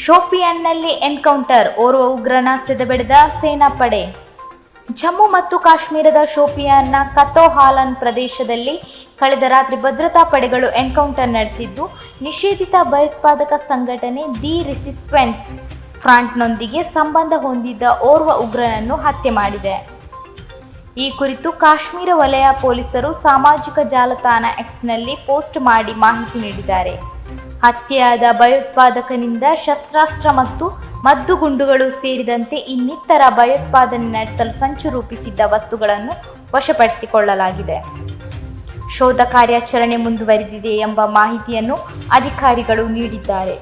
ಶೋಪಿಯಾನ್ನಲ್ಲಿ encounter, ಓರ್ವ ಉಗ್ರನ ಸೆದೆಬಡಿದ ಸೇನಾಪಡೆ. ಜಮ್ಮು ಮತ್ತು ಕಾಶ್ಮೀರದ ಶೋಪಿಯಾನ್ನ ಕತೋಹಾಲನ್ ಪ್ರದೇಶದಲ್ಲಿ ಕಳೆದ ರಾತ್ರಿ ಭದ್ರತಾ ಪಡೆಗಳು ಎನ್ಕೌಂಟರ್ ನಡೆಸಿದ್ದು, ನಿಷೇಧಿತ ಭಯೋತ್ಪಾದಕ ಸಂಘಟನೆ ದಿ ರೆಸಿಸ್ಟೆನ್ಸ್ ಫ್ರಂಟ್ನೊಂದಿಗೆ ಸಂಬಂಧ ಹೊಂದಿದ್ದ ಓರ್ವ ಉಗ್ರನನ್ನು ಹತ್ಯೆ ಮಾಡಿದೆ. ಈ ಕುರಿತು ಕಾಶ್ಮೀರ ವಲಯ ಪೊಲೀಸರು ಸಾಮಾಜಿಕ ಜಾಲತಾಣ ಎಕ್ಸ್ನಲ್ಲಿ ಪೋಸ್ಟ್ ಮಾಡಿ ಮಾಹಿತಿ ನೀಡಿದ್ದಾರೆ. ಹತ್ಯೆಯಾದ ಭಯೋತ್ಪಾದಕನಿಂದ ಶಸ್ತ್ರಾಸ್ತ್ರ ಮತ್ತು ಮದ್ದುಗುಂಡುಗಳು ಸೇರಿದಂತೆ ಇನ್ನಿತರ ಭಯೋತ್ಪಾದನೆ ನಡೆಸಲು ಸಂಚು ರೂಪಿಸಿದ್ದ ವಸ್ತುಗಳನ್ನು ವಶಪಡಿಸಿಕೊಳ್ಳಲಾಗಿದೆ. ಶೋಧ ಕಾರ್ಯಾಚರಣೆ ಮುಂದುವರೆದಿದೆ ಎಂಬ ಮಾಹಿತಿಯನ್ನು ಅಧಿಕಾರಿಗಳು ನೀಡಿದ್ದಾರೆ.